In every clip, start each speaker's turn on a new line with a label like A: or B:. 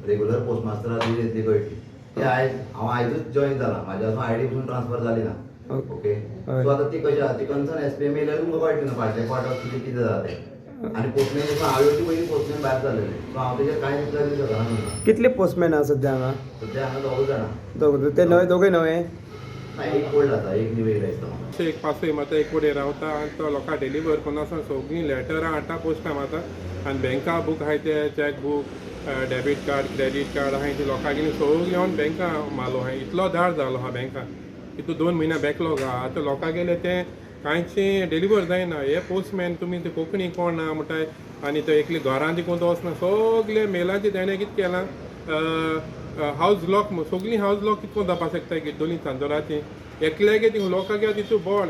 A: regular post मास्टरा ती येतली कळटली ते हांव आयजूच जॉईन जाला म्हाज्या अजून आयडी पसून ट्रान्सफर जाली ना ओके सो आतां ती कशी आहा ती कन्सर्न एसपीएम येयल्यार तुमकां कळटलें ना फाटल्या पार्टाक कितें कितें जाता तें आनी पोस्टमॅन पसून हांवें ती पयलीं पोस्टमॅन भायर जाल्लेले सो हांव तेजेर कांय रिप्लाय दिवंक शकना तुमकां
B: कितले पोस्टमॅन आहा सध्या हांगा
A: सद्या हांगा दोग जाणां
B: दोग ते नवे दोगूय नवे
A: ना एक ओल्ड आसा एक न्यू येयला दिसता
C: एक पासय माता एक फुडें रावता आनी तो लोकांक डिलिव्हर करून सगळीं लेटरां हाडटा पोस्टां माता आनी बँका बूक आहाय ते check book debit card credit card आहाय ते लोकांक सगळीं येवन बँका मारलो आहाय इतलो धाड जालो आहा बँकाक तितून 2 म्हयन्या बॅकलॉग आहा आतां लोकांक गेले ते कांयचें डिलिव्हर जायना हे पोस्टमॅन तुमी ते कोंकणी कोण ना म्हणटाय आनी तो एकली घरान देखून तो वचना सगळे मेलांचे तेणें कितें केलां हावज लॉक सगळीं हावज लॉक कितको जावपा शकता गिड्डोलीं चांदोराची एकल्यागे थिंग लोकांक तितू बोड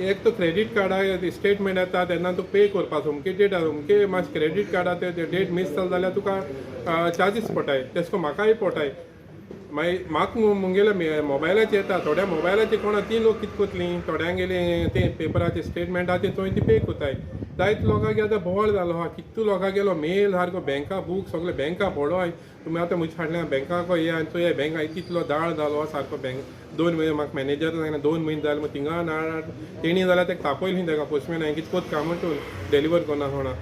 C: एक तो क्रेडीट कार्डा स्टेटमेंट येता तेन्ना तूं पे करपाचो अमके डेट अमके मातशें क्रेडीट कार्डा ते डेट मिस जालो जाल्यार तुका चार्जीस पडटाय तेश को म्हाकाय पडटाय मागीर म्हाका मुंगेले मोबायलाचेर येता थोड्या मोबायलाचेर कोणा ती लोक कितें कोतलीं थोड्यांक गेले ते पेपराचे स्टेटमेंटाचे थंय ती पे कोताय जायत लोकांक आतां बोवाळ जालो आहा कितू लोकांक गेलो मेल सारको बँका बूक सगळे बँका पडोय तुमी आतां म्हजे फाटल्यान बँकाक ये आनी चोय बँका कितलो दाळ जालो आहा सारको बँक 2 म्हयने म्हाका मॅनेजर सांगना 2 म्हयने जाले मग थिंगा नाड तेणी जाल्यार तेका तापयलीं तेका पोस्टमॅन हांवें कितें कोत कामून डेलिव्हर कोना होणा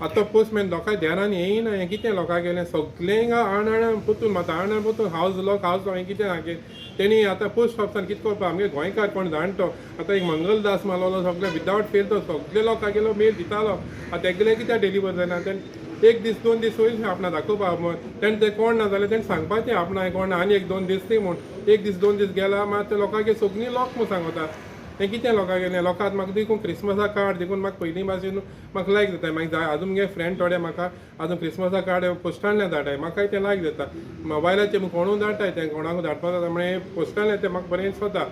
C: आतां पोस्टमॅन लोकांक ध्यानान येयना हें कितें लोकांक गेलें सगळें हिंगा आण पोतून माता आण पोतून हावज लॉक हावज हांवें कितें हांगे तेणी आतां पोस्ट ऑफिसान कितें करपा आमगे गोंयकार कोण जाणटो आतां एक मंगलदास मारलो सगळे विदावट फेल तो सगळे लोकांक गेलो मेल दितालो आतां तेगेले कित्याक डिलिव्हर जायना तेणे 1 दीस 2 दीस वयर आपणा दाखोवपा तेणे तें कोण ना जाल्यार तेणे सांगपाचें आपणा कोण आनी 1-2 दीस ती म्हूण 1 दीस 2 दीस गेला मात ते लोकांक सगळीं लॉक म्हूण सांगता तें कितें लोकांक गेलें लोकांक म्हाका देखून क्रिसमसा कार्ड देखून म्हाका पयलीं भाशेन म्हाका लायक जाता मागीर आजून मुगे फ्रेंड थोडे म्हाका आजून क्रिसमसा कार्ड पोस्टांतल्यान धाडटाय म्हाकाय तें लायक जाता मोबायलाचेर कोणूय धाडटाय तें कोणाक धाडपा जाता म्हळ्यार पोस्टांतल्यान तें म्हाका बरें दिसता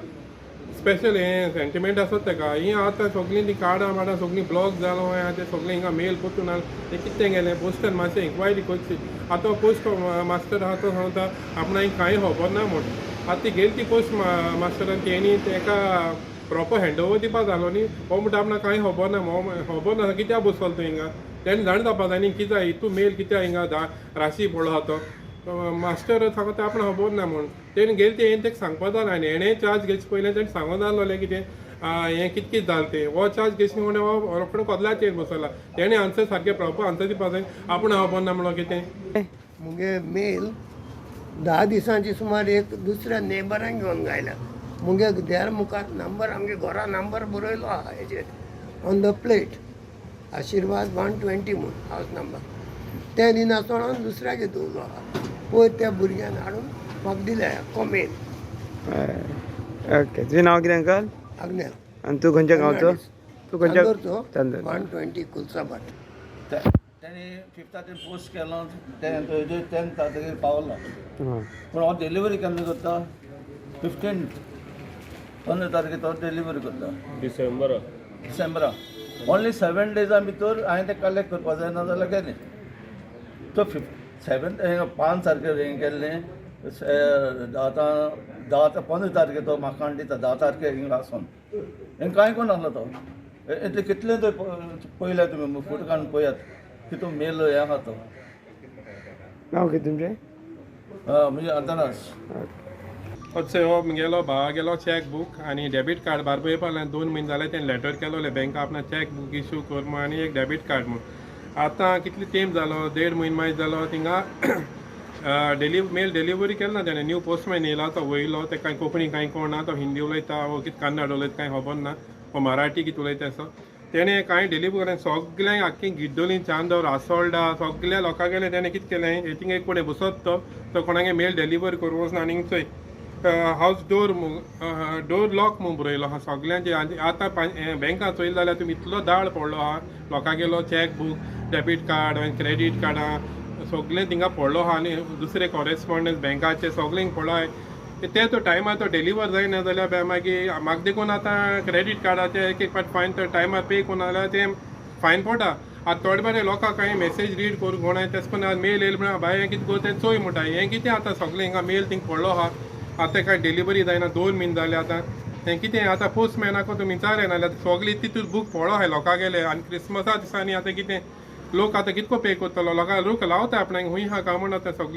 C: स्पेशल हें सेंटिमेंट आसत तेका ही आतां सगळीं तीं कार्डां मार्डां सगळीं ब्लॉक जालो ते सगळें हिंगा मेल पोतून ते कितें गेलें पोस्टान मातशें इन्क्वायरी करची आतां पोस्ट मास्टर आहा तो सांगता आपणाक कांय खबर ना म्हूण आतां ती गेली ती पोस्ट मास्टरान तेणी तेका प्रॉपर हँडओवर दिवपा जालो न्ही हो म्हणटा आपणाक कांय खबर ना खबर ना कित्याक बसलो तूं हिंगा तेणें जाण जावपा जाय न्ही कित्याक हितू मेल कित्याक हिंगा राशी पडलो आहा तो मास्टर सांगता आपणाक खबर ना म्हूण तेणें गेली ते तेका सांगपा जालें आनी हेणें चार्ज घेवचे पयलें तेणें सांगूं जालोलें कितें हें कितें कितें जालें तें हो चार्ज घेवचे म्हणून हो रोखडो कोदलाचेर बसला तेणें आन्सर सारकें प्रॉपर आन्सर दिवपा जाय आपणाक खबर ना म्हणून कितें
D: मुगे मेल 10 दिसांची सुमार एक दुसऱ्या नेबरांक घेवन गायला मुगे देर मुखार नंबर आमगे घरा नंबर बरयलो आहा हेजेर ऑन द प्लेट आशिर्वाद 120 म्हणून हावस नंबर ते दिनासतना दुसऱ्याक दवरलो आहा पळय त्या भुरग्यान हाडून म्हाका दिले को मेल
B: ओके तुजें नांव कितें अंकल
D: आग्नेल
B: आनी तूं खंयच्या गांवचो तूं खंयच्या
D: चांदोरचो 120 कुलसाबाट
E: तेणी 5th पोस्ट केलो तें 10th तारखेर पावलो पूण हांव डिलिव्हरी केन्ना करता 15th 15 तारखेर तो डिलिव्हरी करता डिसेंबरा ओन्ली 7 डेजा भितर हांवें तें कलेक्ट करपा जाय ना जाल्यार केलें तो 7th 5 तारखेर हें केल्लें आतां 15 तारखेर तो म्हाका दिता 10 तारखेर हिंगा आसून हें कांय कोण आहलो तो इतलें कितलें थंय पयल्या तुमी फोटो काडून पळयात तितून मेल हें आहा तो
B: नांव कितें तुमचें
E: म्हणजे अदनास
C: असो हो गेलो भावा गेलो चॅक बूक आनी डेबीट कार्ड बारबो येवपा 2 म्हयने जाले तेणें लेटर केलोले बँक आपणा चॅक बूक इश्यू कर म्हूण आनी एक डेबीट कार्ड म्हूण आतां कितले तेंप जालो 1.5 म्हयने मागीर जालो थिंगा मेल डिलिव्हरी केलो ना तेणें न्यू पोस्टमॅन येयला तो वयलो ते कांय कोंकणी कांय कोणा तो हिंदी उलयता वो कितें कन्नड उलयता कांय खबर ना वो मराठी कितें उलयता असो तेणें कांय डिलिव्हर केलें सगळ्यांक आख्खी गिड्डोलीं चांदोर आसोळडा सगळ्या लोकांक गेले तेणें कितें केलें हेतींग एक फुडें बसत तो कोणागे मेल डिलिव्हर करूं वचना आनी चोय हावज डोर लॉक म्हूण बरयलो आहा सगळ्यांचे आतां बँकां चोयले जाल्यार तुमी इतलो दाळ पडलो आहा लोकांक गेलो cheque book debit card credit कार्डां सगळें थिंगा पडलो आहा आनी दुसरे कॉरेस्पॉन्डन्स बँकाचे सगळ्यांक पडोय ते तो टायमार तो डिलिव्हर जायना जाल्यार मागीर म्हाका देखून आतां क्रेडीट कार्डाचे एक पाट फायन तो टायमार पे कोना जाल्यार तें फायन पडटा आतां थोडे बरे लोकांक कांय मेसेज रीड करूंक कोणाय तेच पण मेल येयले म्हणून बाय हें कितें गो तें चोय म्हणटा हें कितें आतां सगळें हिंगा मेल थिंग पडलो आहा आतां कांय डिलिव्हरी जायना 2 म्हयने जाले आतां हें कितें आतां पोस्टमॅनाक तुमी विचारलें ना जाल्यार सगळीं तितून बूक पडो आहाय लोकांक गेले आनी क्रिसमसा दिसांनी आतां कितें लोक आतां कितको पे करतलो लोकांक लोक लावता आपणाक हूंय हा काय म्हण आतां सगळीं